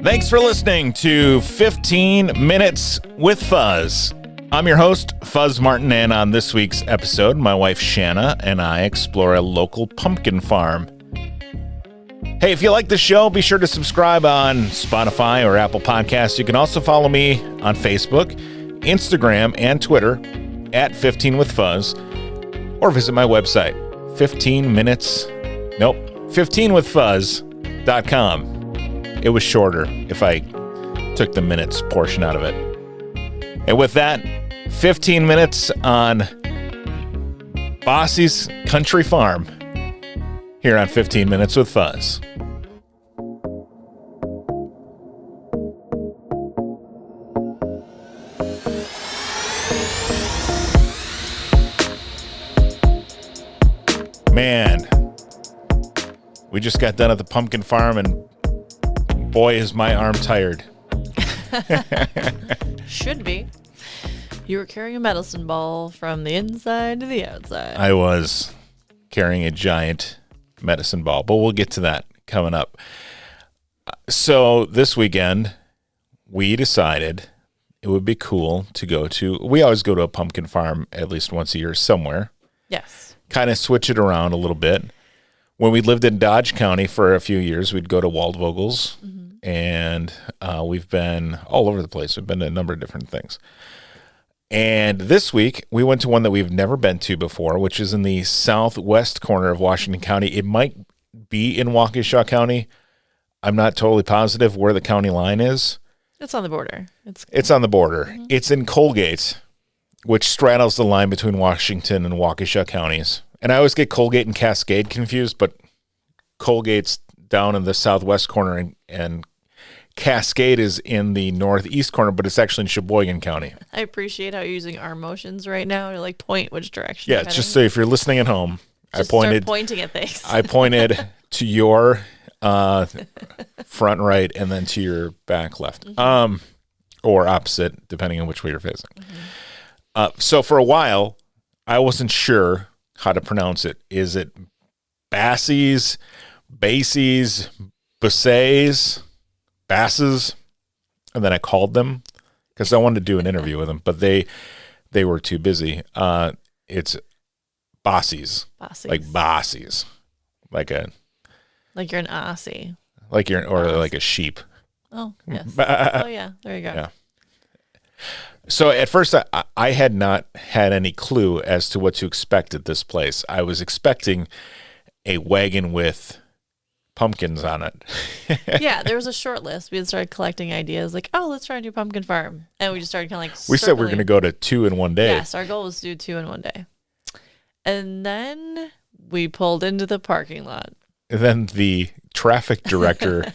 Thanks for listening to 15 Minutes with Fuzz. I'm your host, Fuzz Martin, and on this week's episode, my wife Shanna and I explore a local pumpkin farm. Hey, if you like the show, be sure to subscribe on Spotify or Apple Podcasts. You can also follow me on Facebook, Instagram, and Twitter at 15 with Fuzz, or visit my website, 15withfuzz.com. It was shorter if I took the minutes portion out of it. And with that, 15 minutes on Basse's Country Farm here on 15 Minutes with Fuzz. Man, we just got done at the pumpkin farm, and boy, is my arm tired. Should be. You were carrying a medicine ball from the inside to the outside. I was carrying a giant medicine ball, but we'll get to that coming up. So this weekend, we decided it would be cool to go to, we always go to a pumpkin farm at least once a year somewhere. Yes. Kind of switch it around a little bit. When we lived in Dodge County for a few years, we'd go to Waldvogel's, and we've been all over the place. We've been to a number of different things. And this week, we went to one that we've never been to before, which is in the southwest corner of Washington County. It might be in Waukesha County. I'm not totally positive where the county line is. It's on the border. It's on the border. It's in Colgate, which straddles the line between Washington and Waukesha counties. And I always get Colgate and Cascade confused, but Colgate's down in the southwest corner, and Cascade is in the northeast corner, but it's actually in Sheboygan County. I appreciate how you're using arm motions right now to like point which direction. Yeah, just so if you're listening at home, start pointing at things. I pointed to your front right and then to your back left, or opposite, depending on which way you're facing. So for a while, I wasn't sure how to pronounce it. Is it Basse's, Basses, Basses? And then I called them because I wanted to do an interview with them, but they were too busy. It's Basses. Like Basses. Like you're an Aussie. Like a sheep. Oh, yes. Oh, yeah. There you go. Yeah. So at first, I had not had any clue as to what to expect at this place. I was expecting a wagon with pumpkins on it. Yeah, there was a short list. We had started collecting ideas like, oh, let's try and do pumpkin farm. And we just started kind of like We said we were going to go to 2 in one day. Yes, our goal was to do 2 in one day. And then we pulled into the parking lot. And then the traffic director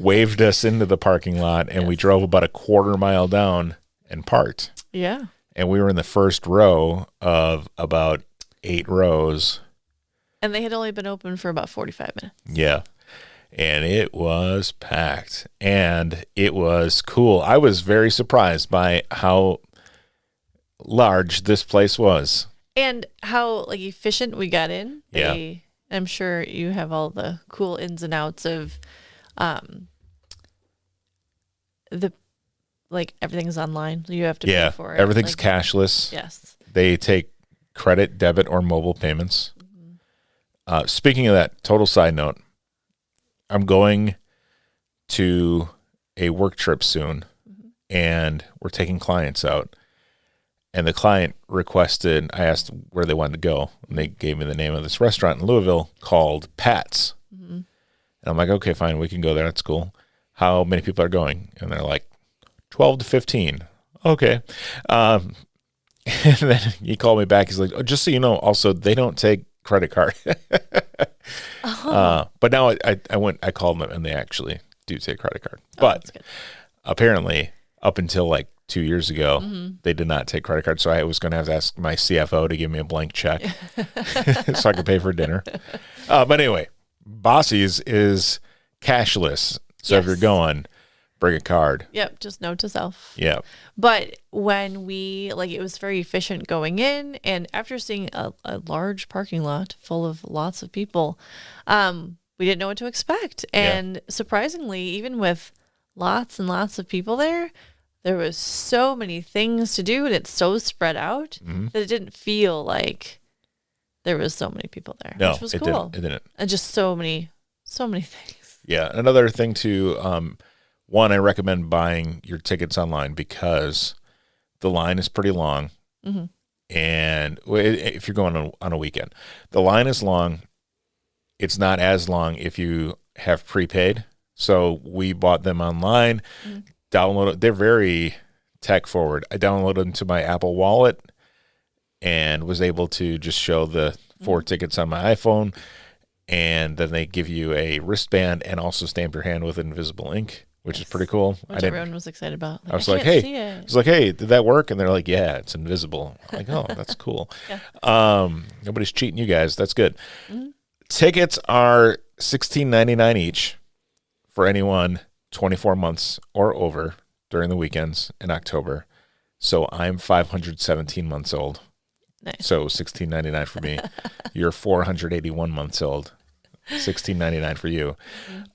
waved us into the parking lot, and we drove about a quarter mile down and parked. Yeah. And we were in the first row of about 8 rows. And they had only been open for about 45 minutes. Yeah. And it was packed. And it was cool. I was very surprised by how large this place was. And how like efficient we got in. Yeah. I'm sure you have all the cool ins and outs of everything's online. You have to pay for it. Everything's cashless. Yes. They take credit, debit, or mobile payments. Speaking of that, total side note, I'm going to a work trip soon, and we're taking clients out. And the client requested, I asked where they wanted to go, and they gave me the name of this restaurant in Louisville called Pat's. And I'm like, okay, fine, we can go there. That's cool. How many people are going? And they're like, 12 to 15. Okay. And then he called me back. He's like, oh, just so you know, also, they don't take credit card. But now I called them, and they actually do take credit card. But apparently, up until like 2 years ago, they did not take credit cards. So I was going to have to ask my CFO to give me a blank check so I could pay for dinner. But anyway, Basse's is cashless. So if you're going, bring a card. Yep, just note to self. Yeah. But when we, it was very efficient going in, and after seeing a large parking lot full of lots of people, we didn't know what to expect. And surprisingly, even with lots and lots of people there. There was so many things to do, and it's so spread out that it didn't feel like there was so many people there. No, which was it cool. didn't. It didn't. And just so many things. Yeah. Another thing too, one, I recommend buying your tickets online because the line is pretty long. Mm-hmm. And if you're going on a weekend, the line is long. It's not as long if you have prepaid. So we bought them online, downloaded. They're very tech forward. I downloaded them to my Apple Wallet and was able to just show the 4 tickets on my iPhone. And then they give you a wristband and also stamp your hand with invisible ink, which is pretty cool. Which everyone was excited about. I was like, hey, did that work? And they're like, yeah, it's invisible. I'm like, oh, that's cool. Nobody's cheating you guys. That's good. Tickets are $16.99 each for anyone 24 months or over during the weekends in October. So I'm 517 months old. Nice. So $16.99 for me. You're 481 months old. $16.99 for you.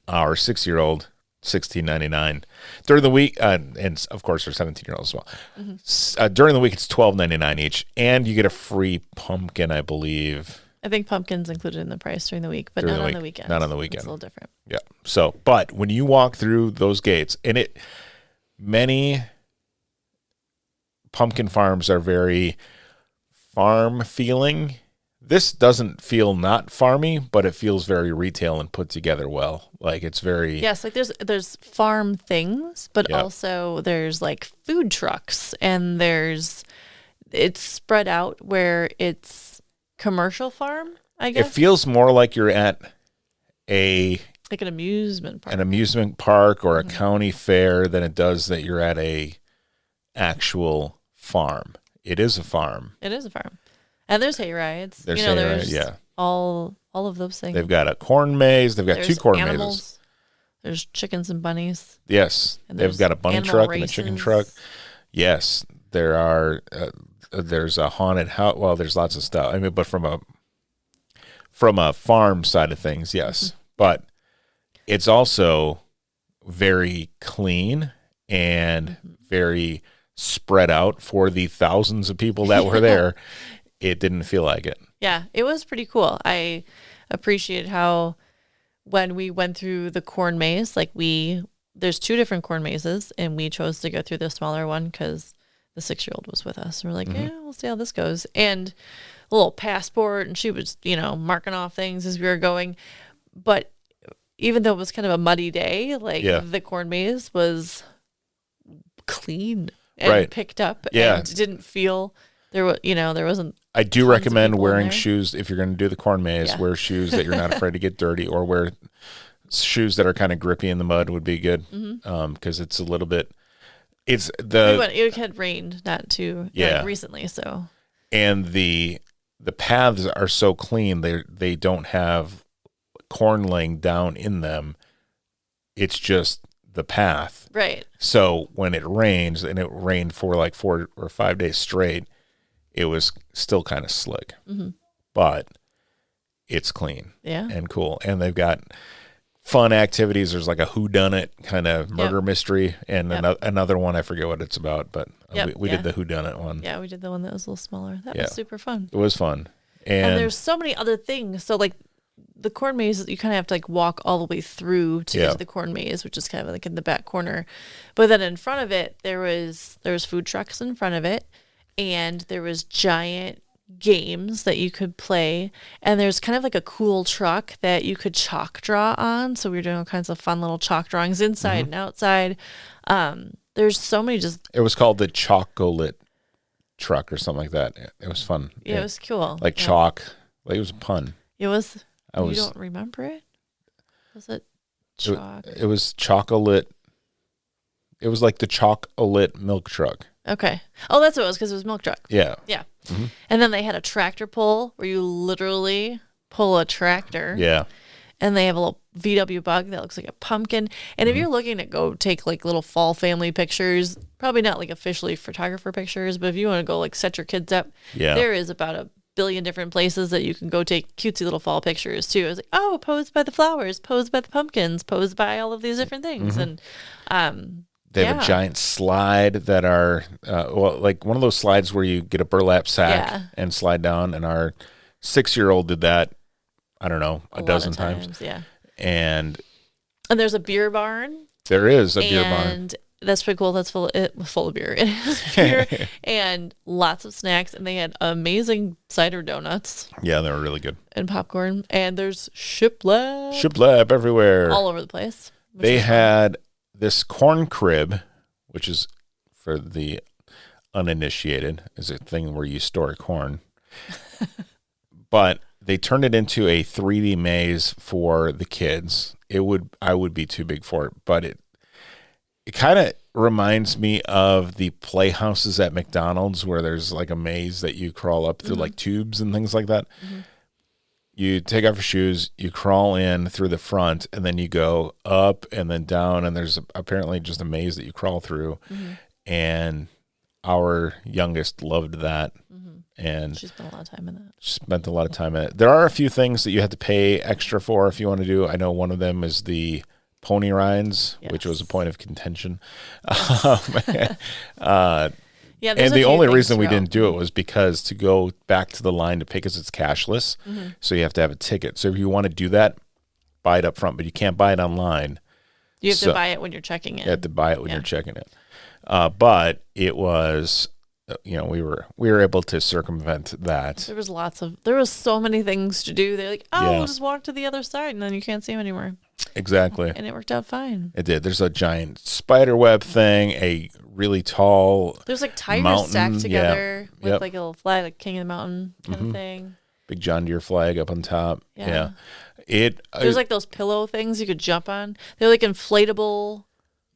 Our 6-year-old, $16.99 during the week, and of course our 17-year-old as well. During the week, it's $12.99 each, and you get a free pumpkin, I believe. I think pumpkin's included in the price during the week, but not on the weekend. Not on the weekend. It's a little different. Yeah. So, but when you walk through those gates, and many pumpkin farms are very farm feeling. This doesn't feel not farmy, but it feels very retail and put together well. Like it's very like there's farm things, but also there's like food trucks, and it's spread out where it's commercial farm, I guess. It feels more like you're at like an amusement park or a county fair than it does that you're at a actual farm. It is a farm. It is a farm. And there's hay rides. There's all of those things. They've got a corn maze. They've got 2 corn mazes. There's chickens and bunnies. Yes. And they've got a bunny truck races. and a chicken truck. Yes. There are, there's a haunted house. Well, there's lots of stuff. I mean, but from a farm side of things, yes. But it's also very clean and very spread out for the thousands of people that were there. It didn't feel like it. Yeah, it was pretty cool. I appreciate how when we went through the corn maze, like there's 2 different corn mazes, and we chose to go through the smaller one because the 6-year-old was with us. And we're like, yeah, we'll see how this goes. And a little passport, and she was, marking off things as we were going. But even though it was kind of a muddy day, the corn maze was clean and picked up, and didn't feel there wasn't. I do recommend wearing shoes if you're going to do the corn maze. Yeah. Wear shoes that you're not afraid to get dirty, or wear shoes that are kind of grippy in the mud would be good, because it's a little bit. It had rained not recently, so. And the paths are so clean; they don't have corn laying down in them. It's just the path. Right. So when it rains, and it rained for like 4 or 5 days straight, it was still kind of slick. But it's clean and cool. And they've got fun activities. There's like a whodunit kind of murder mystery, and another one, I forget what it's about, but we did the whodunit one. Yeah, we did the one that was a little smaller. That was super fun. It was fun. And there's so many other things. So like the corn maze, you kind of have to like walk all the way through to get to the corn maze, which is kind of like in the back corner. But then in front of it, there was food trucks in front of it, and there was giant games that you could play, and there's kind of like a cool truck that you could chalk draw on. So we were doing all kinds of fun little chalk drawings inside and outside. There's so many it was called the Chocolate truck or something like that. It was fun. Yeah, it was cool. Like chalk. Like it was a pun. It was. You don't remember it? Was it chalk? It was chocolate. It was like the chocolate milk truck. Okay. Oh, that's what it was, because it was milk truck. Yeah. Yeah. And then they had a tractor pull where you literally pull a tractor. Yeah. And they have a little VW bug that looks like a pumpkin. And if you're looking to go take like little fall family pictures, probably not like officially photographer pictures, but if you want to go like set your kids up, there is about a billion different places that you can go take cutesy little fall pictures too. I was like, oh, posed by the flowers, posed by the pumpkins, posed by all of these different things. And they have a giant slide that are, like one of those slides where you get a burlap sack and slide down. And our 6-year-old did that, I don't know, a dozen times. Yeah. And there's a beer barn. There is a beer barn. And that's pretty cool. That's full of beer. It has beer and lots of snacks. And they had amazing cider donuts. Yeah, they were really good. And popcorn. And there's shiplap. Shiplap everywhere. All over the place. They had this corn crib, which is, for the uninitiated, is a thing where you store corn. But they turned it into a 3D maze for the kids. I would be too big for it, but it kind of reminds me of the playhouses at McDonald's where there's like a maze that you crawl up through like tubes and things like that. You take off your shoes, you crawl in through the front, and then you go up and then down, and there's apparently just a maze that you crawl through. And our youngest loved that. And she spent a lot of time in that. Spent a lot of time in it. There are a few things that you have to pay extra for if you want to do. I know one of them is the pony rides, which was a point of contention. And the only reason we didn't do it was because to go back to the line to pay, because it's cashless, so you have to have a ticket. So if you want to do that, buy it up front, but you can't buy it online. You have to buy it when you're checking in. You have to buy it when you're checking in. But it was, we were able to circumvent that. There was so many things to do. They're like, we'll just walk to the other side, and then you can't see them anymore. Exactly. And it worked out fine. It did. There's a giant spider web thing, a really tall There's like tires stacked together with like a little flag, like King of the Mountain kind of thing. Big John Deere flag up on top. Yeah. There's like those pillow things you could jump on. They're like inflatable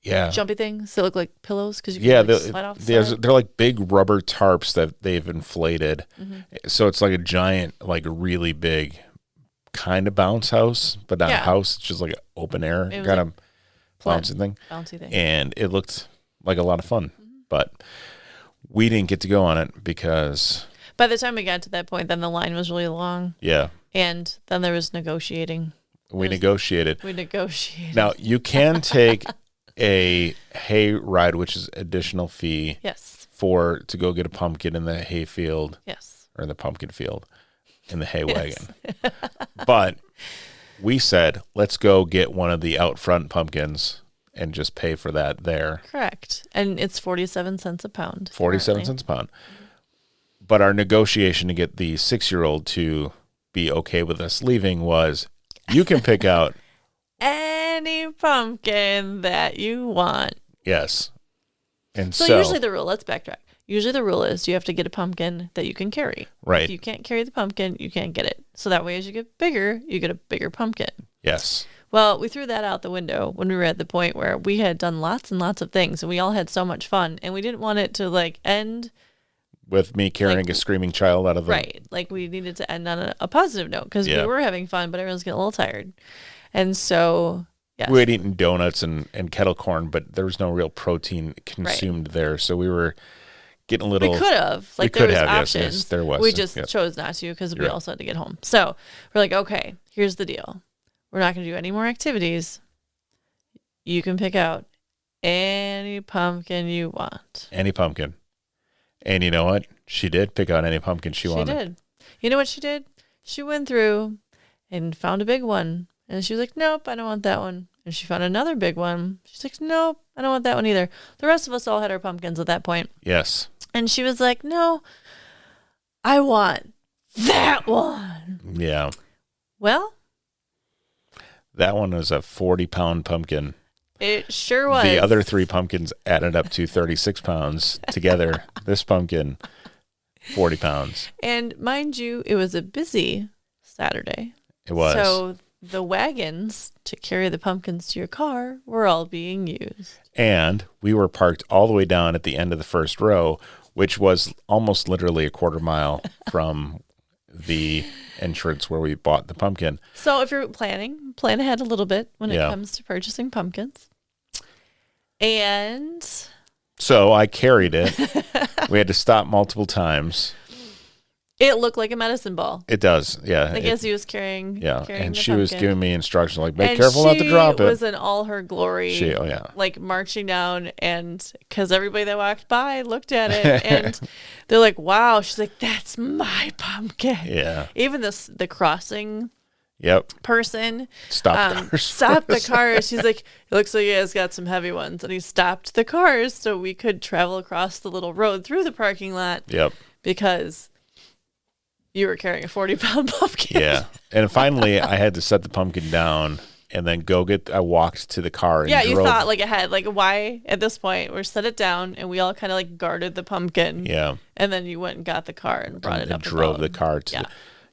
jumpy things that look like pillows because you can slide off the side. They're like big rubber tarps that they've inflated. So it's like a giant, like really big kind of bounce house, but not a house. It's just like an open air kind of bouncy thing. And it looked like a lot of fun, but we didn't get to go on it because by the time we got to that point, then the line was really long. Yeah. And then there was negotiating. We negotiated. Now, you can take a hay ride, which is additional fee. Yes. To go get a pumpkin in the hay field. Yes. Or in the pumpkin field. In the hay wagon. But we said, let's go get one of the out front pumpkins and just pay for that there. Correct. And it's 47 cents a pound. 47 cents a pound. But our negotiation to get the 6-year-old to be okay with us leaving was, you can pick out any pumpkin that you want. Yes. And so usually the rule, let's backtrack. Usually the rule is you have to get a pumpkin that you can carry. Right. If you can't carry the pumpkin, you can't get it. So that way, as you get bigger, you get a bigger pumpkin. Yes. Well, we threw that out the window when we were at the point where we had done lots and lots of things, and we all had so much fun, and we didn't want it to end with me carrying a screaming child out of the... Right. Like, we needed to end on a positive note because we were having fun, but everyone's getting a little tired. And so... Yes. We had eaten donuts and kettle corn, but there was no real protein consumed there. So we were getting a little... We could have. There was options. Yes, there was. We just chose not to because we also had to get home. So we're like, okay, here's the deal. We're not going to do any more activities. You can pick out any pumpkin you want. Any pumpkin. And you know what? She did pick out any pumpkin she wanted. She did. You know what she did? She went through and found a big one. And she was like, nope, I don't want that one. And she found another big one. She's like, nope, I don't want that one either. The rest of us all had our pumpkins at that point. Yes. And she was like, no, I want that one. Yeah. Well, that one was a 40-pound pumpkin. It sure was. The other 3 pumpkins added up to 36 pounds together. This pumpkin, 40 pounds. And mind you, it was a busy Saturday. It was. So the wagons to carry the pumpkins to your car were all being used. And we were parked all the way down at the end of the first row, which was almost literally a quarter mile from the entrance where we bought the pumpkin. So if you're plan ahead a little bit when it comes to purchasing pumpkins. And so I carried it. We had to stop multiple times. It looked like a medicine ball. It does, yeah. I guess he was carrying. Yeah, carrying and the she was pumpkin. giving me instructions like, "Be And careful not to drop it." She was in all her glory. Oh yeah, like marching down, and because everybody that walked by looked at it, and they're like, "Wow!" She's like, "That's my pumpkin." yeah. Even the crossing Yep. person Stopped the cars. She's like, "It looks like you guys got some heavy ones," and he stopped the cars so we could travel across the little road through the parking lot. Yep. Because you were carrying a 40-pound pumpkin. Yeah. And finally, I had to set the pumpkin down and then I walked to the car. And Yeah, you drove. thought like ahead. Like, why at this point we set it down and we all kind of like guarded the pumpkin. Yeah. And then you went and got the car and brought it up. And drove the car to to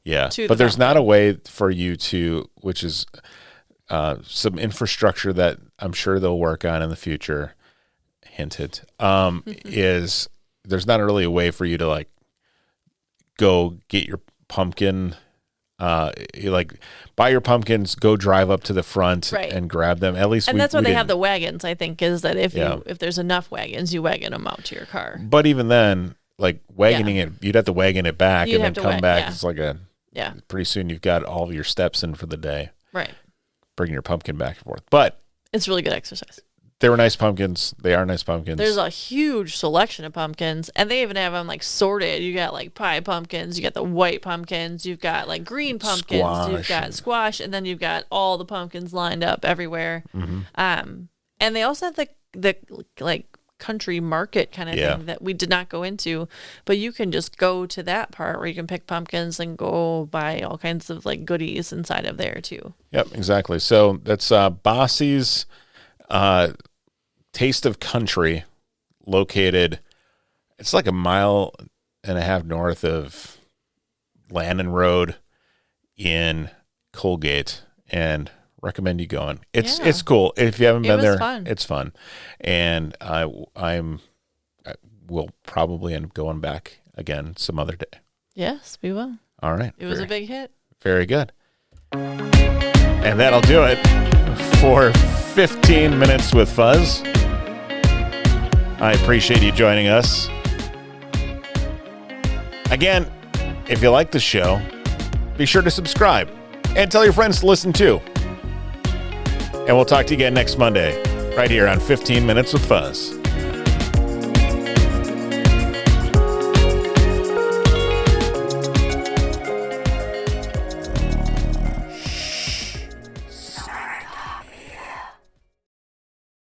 but the there's not a way for you to, which is some infrastructure that I'm sure they'll work on in the future. Hinted. Is there's not really a way for you to like go get your pumpkin, you like buy your pumpkins, go drive up to the front and grab them. At least, and that's why they have the wagons. I think is that if there's enough wagons, you wagon them out to your car. But even then, like wagoning it, you'd have to wagon it back and then come back. Yeah. It's like pretty soon you've got all of your steps in for the day. Right. Bringing your pumpkin back and forth, but it's really good exercise. They were nice pumpkins. They are nice pumpkins. There's a huge selection of pumpkins, and they even have them like sorted. You got like pie pumpkins, you got the white pumpkins, you've got like green pumpkins, you've got squash, and then you've got all the pumpkins lined up everywhere. Mm-hmm. And they also have the like country market kind of thing that we did not go into, but you can just go to that part where you can pick pumpkins and go buy all kinds of like goodies inside of there too. Yep, exactly. So that's Basse's Taste of Country, located, it's like 1.5 miles north of Lannon Road in Colgate, and recommend you going. It's cool. If you haven't been there, it's fun. And I will probably end up going back again some other day. Yes, we will. All right. It was a big hit. Very good. And that'll do it for 15 minutes with Fuzz. I appreciate you joining us. Again, if you like the show, be sure to subscribe and tell your friends to listen too. And we'll talk to you again next Monday, right here on 15 Minutes with Fuzz.